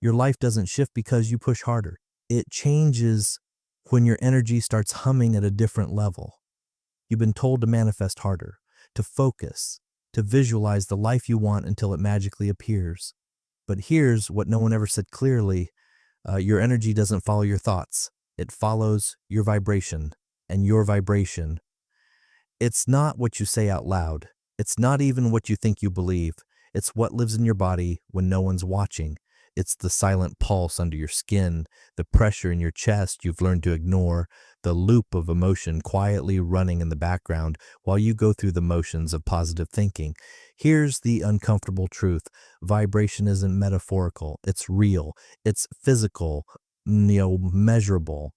Your life doesn't shift because you push harder. It changes when your energy starts humming at a different level. You've been told to manifest harder, to focus, to visualize the life you want until it magically appears. But here's what no one ever said clearly. Your energy doesn't follow your thoughts. It follows your vibration. And your vibration, it's not what you say out loud. It's not even what you think you believe. It's what lives in your body when no one's watching. It's the silent pulse under your skin, the pressure in your chest you've learned to ignore, the loop of emotion quietly running in the background while you go through the motions of positive thinking. Here's the uncomfortable truth. Vibration isn't metaphorical. It's real. It's physical, measurable.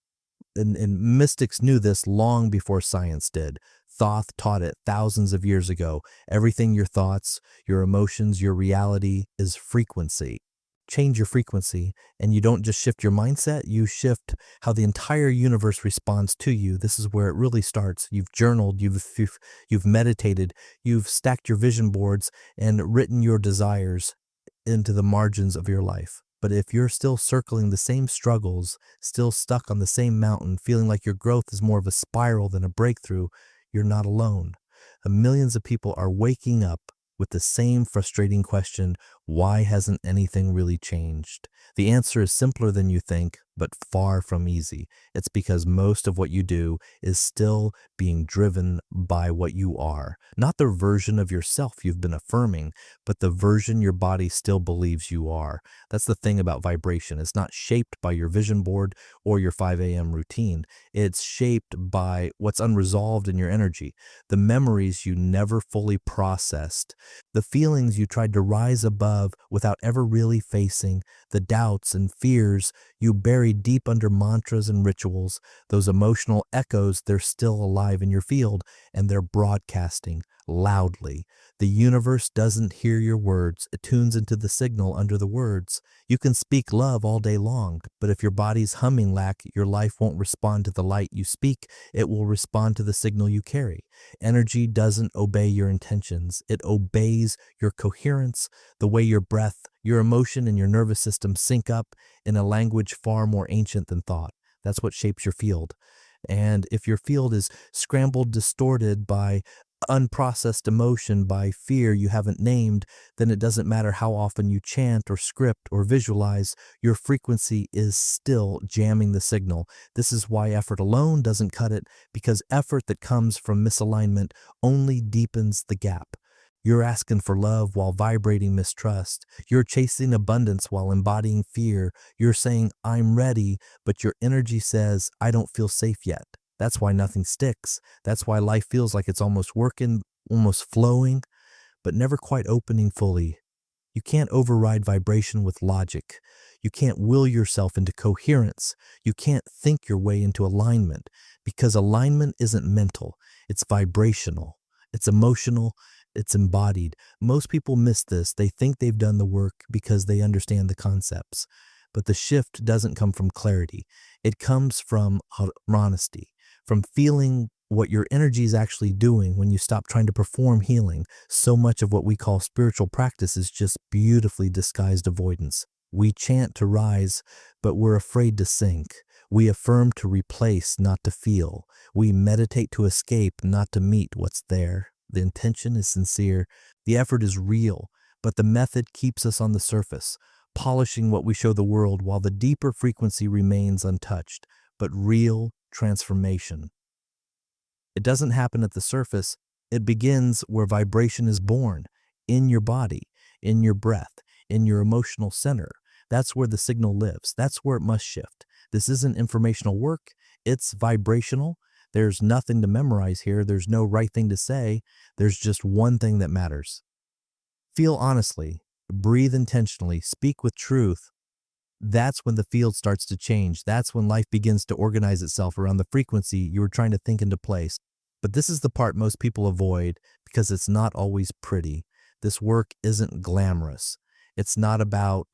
And mystics knew this long before science did. Thoth taught it thousands of years ago. Everything, your thoughts, your emotions, your reality is frequency. Change your frequency, and you don't just shift your mindset, you shift how the entire universe responds to you. This is where it really starts. You've journaled, you've meditated, you've stacked your vision boards and written your desires into the margins of your life. But if you're still circling the same struggles, still stuck on the same mountain, feeling like your growth is more of a spiral than a breakthrough, you're not alone. Millions of people are waking up with the same frustrating question: why hasn't anything really changed? The answer is simpler than you think, but far from easy. It's because most of what you do is still being driven by what you are. Not the version of yourself you've been affirming, but the version your body still believes you are. That's the thing about vibration. It's not shaped by your vision board or your 5 a.m. routine. It's shaped by what's unresolved in your energy, the memories you never fully processed, the feelings you tried to rise above without ever really facing, the doubts and fears you buried deep under mantras and rituals, those emotional echoes, they're still alive in your field, and they're broadcasting loudly. The universe doesn't hear your words. It tunes into the signal under the words. You can speak love all day long, but if your body's humming lack, your life won't respond to the light you speak. It will respond to the signal you carry. Energy doesn't obey your intentions. It obeys your coherence, the way your breath, your emotion, and your nervous system sync up in a language far more ancient than thought. That's what shapes your field. And if your field is scrambled, distorted by unprocessed emotion, by fear you haven't named, then it doesn't matter how often you chant or script or visualize, your frequency is still jamming the signal. This is why effort alone doesn't cut it, because effort that comes from misalignment only deepens the gap. You're asking for love while vibrating mistrust. You're chasing abundance while embodying fear. You're saying, I'm ready, but your energy says, I don't feel safe yet. That's why nothing sticks. That's why life feels like it's almost working, almost flowing, but never quite opening fully. You can't override vibration with logic. You can't will yourself into coherence. You can't think your way into alignment, because alignment isn't mental. It's vibrational. It's emotional. It's embodied. Most people miss this. They think they've done the work because they understand the concepts. But the shift doesn't come from clarity. It comes from honesty, from feeling what your energy is actually doing when you stop trying to perform healing. So much of what we call spiritual practice is just beautifully disguised avoidance. We chant to rise, but we're afraid to sink. We affirm to replace, not to feel. We meditate to escape, not to meet what's there. The intention is sincere. The effort is real, but the method keeps us on the surface, polishing what we show the world while the deeper frequency remains untouched. But real transformation, it doesn't happen at the surface. It begins where vibration is born, in your body, in your breath, in your emotional center. That's where the signal lives. That's where it must shift. This isn't informational work. It's vibrational. There's nothing to memorize here. There's no right thing to say. There's just one thing that matters. Feel honestly, breathe intentionally, speak with truth. That's when the field starts to change. That's when life begins to organize itself around the frequency you were trying to think into place. But this is the part most people avoid because it's not always pretty. This work isn't glamorous. It's not about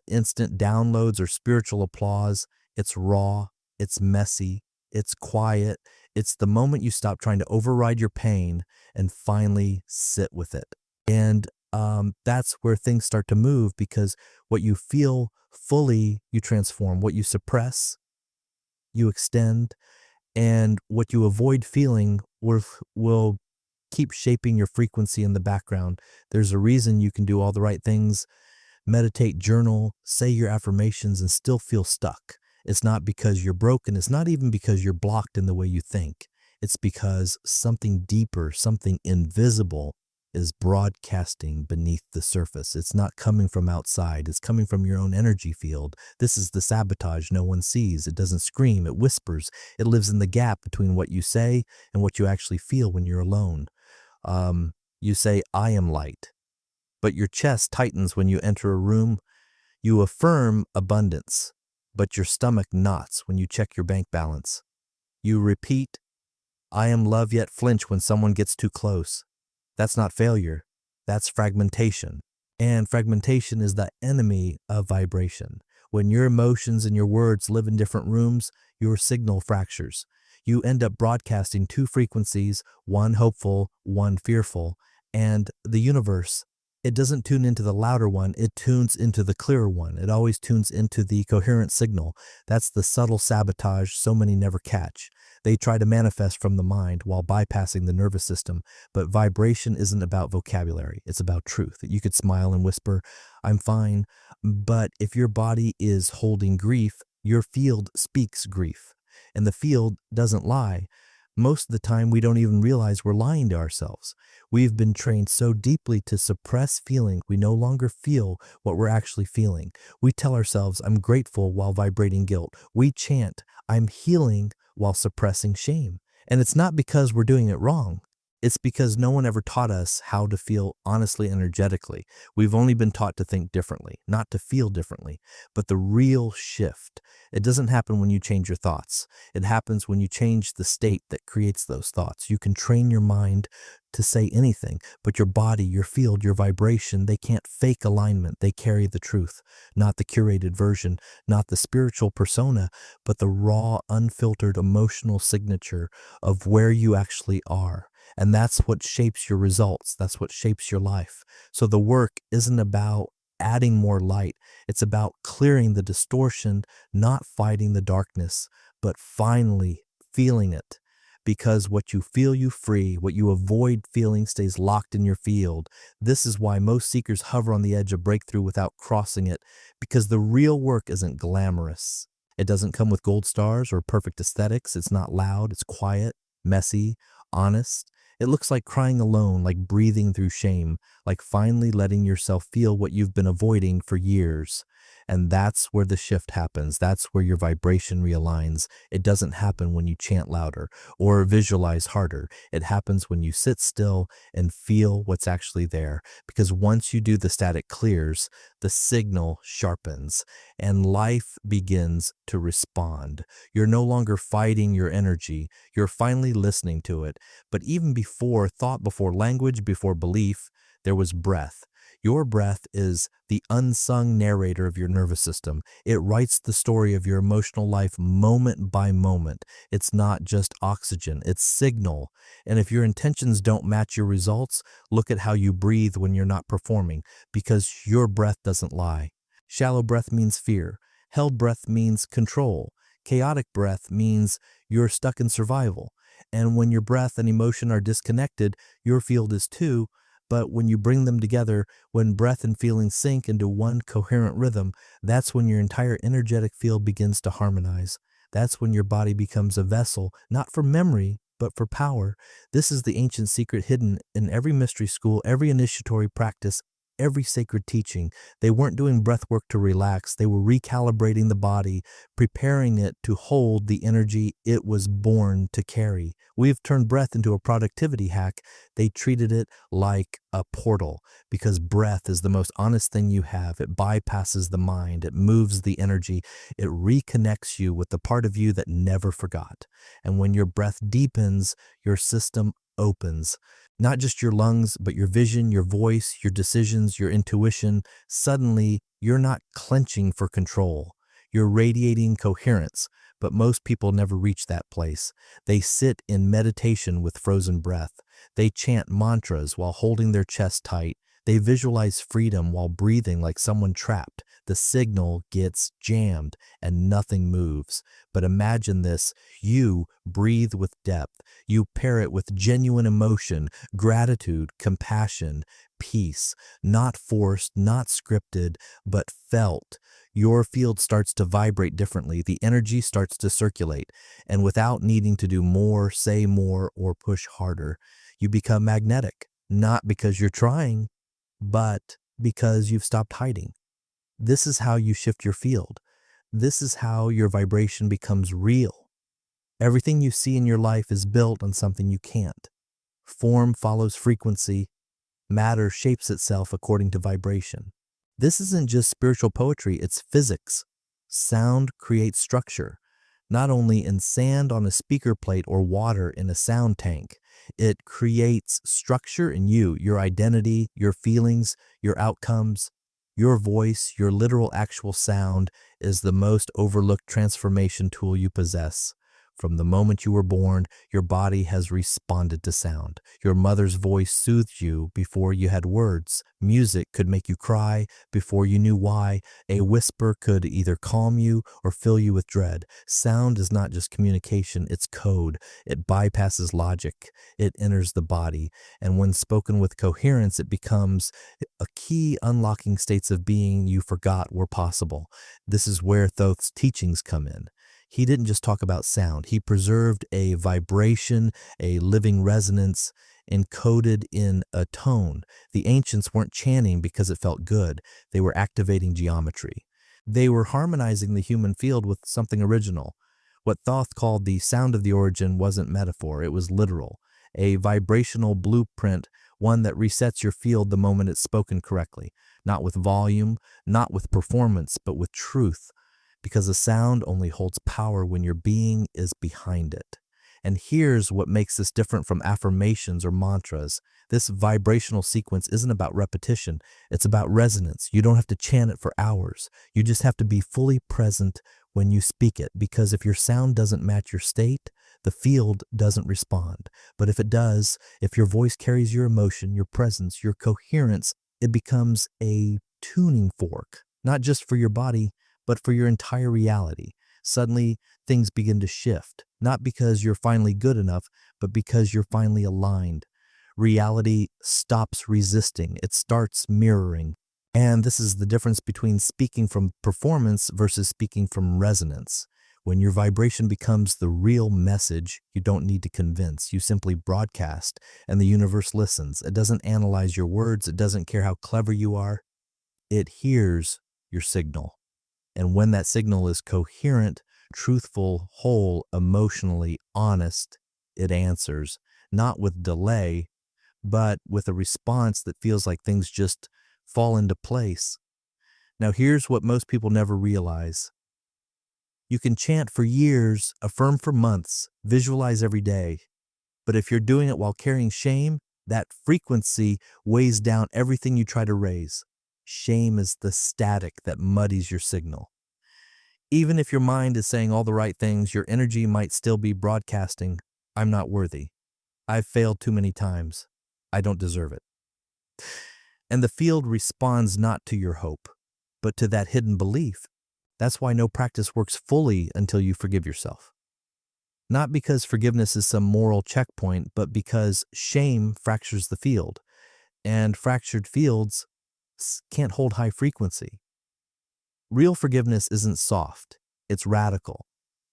instant downloads or spiritual applause. It's raw. It's messy. It's quiet. It's the moment you stop trying to override your pain and finally sit with it. And that's where things start to move, because what you feel fully, you transform. What you suppress, you extend, and what you avoid feeling will keep shaping your frequency in the background. There's a reason you can do all the right things, meditate, journal, say your affirmations, and still feel stuck. It's not because you're broken. It's not even because you're blocked in the way you think. It's because something deeper, something invisible is broadcasting beneath the surface. It's not coming from outside. It's coming from your own energy field. This is the sabotage no one sees. It doesn't scream. It whispers. It lives in the gap between what you say and what you actually feel when you're alone. You say, I am light, but your chest tightens when you enter a room. You affirm abundance, but your stomach knots when you check your bank balance. You repeat, I am love, yet flinch when someone gets too close. That's not failure. That's fragmentation. And fragmentation is the enemy of vibration. When your emotions and your words live in different rooms, your signal fractures. You end up broadcasting two frequencies, one hopeful, one fearful, and the universe, it doesn't tune into the louder one, it tunes into the clearer one. It always tunes into the coherent signal. That's the subtle sabotage so many never catch. They try to manifest from the mind while bypassing the nervous system, but vibration isn't about vocabulary, it's about truth. You could smile and whisper, I'm fine, but if your body is holding grief, your field speaks grief, and the field doesn't lie. Most of the time, we don't even realize we're lying to ourselves. We've been trained so deeply to suppress feeling, we no longer feel what we're actually feeling. We tell ourselves, I'm grateful, while vibrating guilt. We chant, I'm healing, while suppressing shame. And it's not because we're doing it wrong. It's because no one ever taught us how to feel honestly, energetically. We've only been taught to think differently, not to feel differently. But the real shift, it doesn't happen when you change your thoughts. It happens when you change the state that creates those thoughts. You can train your mind to say anything, but your body, your field, your vibration, they can't fake alignment. They carry the truth, not the curated version, not the spiritual persona, but the raw, unfiltered emotional signature of where you actually are. And that's what shapes your results. That's what shapes your life. So the work isn't about adding more light. It's about clearing the distortion, not fighting the darkness, but finally feeling it. Because what you feel, you free. What you avoid feeling stays locked in your field. This is why most seekers hover on the edge of breakthrough without crossing it, because the real work isn't glamorous. It doesn't come with gold stars or perfect aesthetics. It's not loud. It's quiet, messy, honest. It looks like crying alone, like breathing through shame, like finally letting yourself feel what you've been avoiding for years. And that's where the shift happens. That's where your vibration realigns. It doesn't happen when you chant louder or visualize harder. It happens when you sit still and feel what's actually there. Because once you do, the static clears, the signal sharpens, and life begins to respond. You're no longer fighting your energy. You're finally listening to it. But even before thought, before language, before belief, there was breath. Your breath is the unsung narrator of your nervous system. It writes the story of your emotional life moment by moment. It's not just oxygen, it's signal. And if your intentions don't match your results, look at how you breathe when you're not performing, because your breath doesn't lie. Shallow breath means fear. Held breath means control. Chaotic breath means you're stuck in survival. And when your breath and emotion are disconnected, your field is too. But when you bring them together, when breath and feeling sync into one coherent rhythm, that's when your entire energetic field begins to harmonize. That's when your body becomes a vessel, not for memory, but for power. This is the ancient secret hidden in every mystery school, every initiatory practice, every sacred teaching. They weren't doing breath work to relax. They were recalibrating the body, preparing it to hold the energy it was born to carry. We've turned breath into a productivity hack. They treated it like a portal, because breath is the most honest thing you have. It bypasses the mind. It moves the energy. It reconnects you with the part of you that never forgot. And when your breath deepens, your system opens. Not just your lungs, but your vision, your voice, your decisions, your intuition. Suddenly, you're not clenching for control. You're radiating coherence, but most people never reach that place. They sit in meditation with frozen breath. They chant mantras while holding their chest tight. They visualize freedom while breathing like someone trapped. The signal gets jammed and nothing moves. But imagine this: you breathe with depth. You pair it with genuine emotion, gratitude, compassion, peace, not forced, not scripted, but felt. Your field starts to vibrate differently. The energy starts to circulate. And without needing to do more, say more, or push harder, you become magnetic, not because you're trying, but because you've stopped hiding. This is how you shift your field. This is how your vibration becomes real. Everything you see in your life is built on something you can't. Form follows frequency. Matter shapes itself according to vibration. This isn't just spiritual poetry, it's physics. Sound creates structure, not only in sand on a speaker plate or water in a sound tank. It creates structure in you, your identity, your feelings, your outcomes. Your voice, your literal actual sound, is the most overlooked transformation tool you possess. From the moment you were born, your body has responded to sound. Your mother's voice soothed you before you had words. Music could make you cry before you knew why. A whisper could either calm you or fill you with dread. Sound is not just communication, it's code. It bypasses logic. It enters the body. And when spoken with coherence, it becomes a key unlocking states of being you forgot were possible. This is where Thoth's teachings come in. He didn't just talk about sound. He preserved a vibration, a living resonance, encoded in a tone. The ancients weren't chanting because it felt good. They were activating geometry. They were harmonizing the human field with something original. What Thoth called the sound of the origin wasn't metaphor, it was literal. A vibrational blueprint, one that resets your field the moment it's spoken correctly. Not with volume, not with performance, but with truth. Because a sound only holds power when your being is behind it. And here's what makes this different from affirmations or mantras. This vibrational sequence isn't about repetition, it's about resonance. You don't have to chant it for hours. You just have to be fully present when you speak it, because if your sound doesn't match your state, the field doesn't respond. But if it does, if your voice carries your emotion, your presence, your coherence, it becomes a tuning fork, not just for your body, but for your entire reality. Suddenly, things begin to shift, not because you're finally good enough, but because you're finally aligned. Reality stops resisting, it starts mirroring. And this is the difference between speaking from performance versus speaking from resonance. When your vibration becomes the real message, you don't need to convince. You simply broadcast, and the universe listens. It doesn't analyze your words. It doesn't care how clever you are. It hears your signal. And when that signal is coherent, truthful, whole, emotionally honest, it answers, not with delay, but with a response that feels like things just fall into place. Now, here's what most people never realize. You can chant for years, affirm for months, visualize every day. But if you're doing it while carrying shame, that frequency weighs down everything you try to raise. Shame is the static that muddies your signal. Even if your mind is saying all the right things, your energy might still be broadcasting, "I'm not worthy. I've failed too many times. I don't deserve it." And the field responds not to your hope, but to that hidden belief. That's why no practice works fully until you forgive yourself. Not because forgiveness is some moral checkpoint, but because shame fractures the field, and fractured fields can't hold high frequency. Real forgiveness isn't soft, it's radical.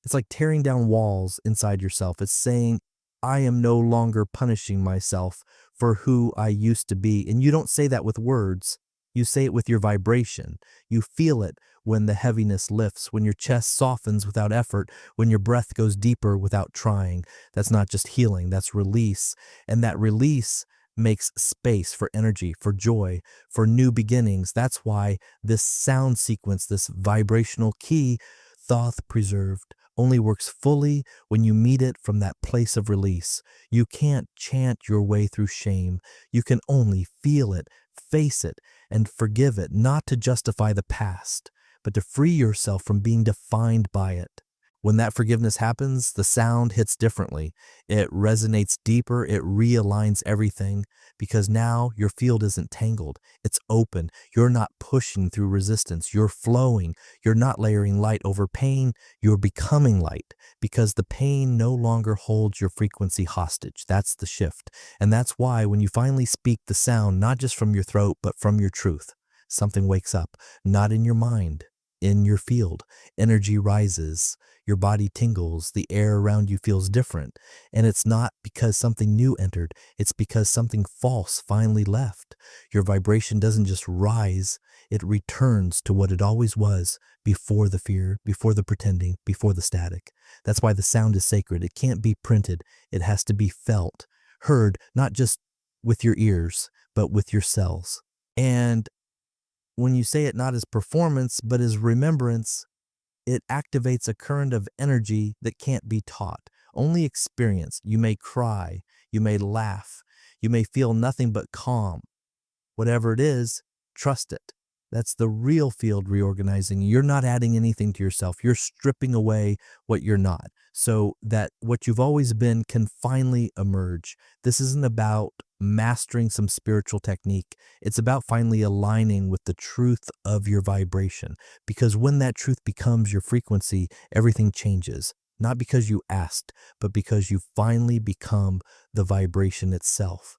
It's like tearing down walls inside yourself. It's saying, "I am no longer punishing myself for who I used to be." And you don't say that with words. You say it with your vibration. You feel it when the heaviness lifts, when your chest softens without effort, when your breath goes deeper without trying. That's not just healing, that's release. And that release makes space for energy, for joy, for new beginnings. That's why this sound sequence, this vibrational key, Thoth preserved, only works fully when you meet it from that place of release. You can't chant your way through shame. You can only feel it, face it, and forgive it, not to justify the past, but to free yourself from being defined by it. When that forgiveness happens, the sound hits differently. It resonates deeper, it realigns everything because now your field isn't tangled, it's open. You're not pushing through resistance, you're flowing. You're not layering light over pain, you're becoming light because the pain no longer holds your frequency hostage. That's the shift. And that's why when you finally speak the sound, not just from your throat, but from your truth, something wakes up, not in your mind, in your field. Energy rises, your body tingles, the air around you feels different. And it's not because something new entered, it's because something false finally left. Your vibration doesn't just rise, it returns to what it always was before the fear, before the pretending, before the static. That's why the sound is sacred. It can't be printed, it has to be felt, heard, not just with your ears, but with your cells. And when you say it not as performance, but as remembrance, it activates a current of energy that can't be taught, only experienced. You may cry, you may laugh, you may feel nothing but calm. Whatever it is, trust it. That's the real field reorganizing. You're not adding anything to yourself. You're stripping away what you're not so that what you've always been can finally emerge. This isn't about mastering some spiritual technique. It's about finally aligning with the truth of your vibration. Because when that truth becomes your frequency, everything changes. Not because you asked, but because you finally become the vibration itself.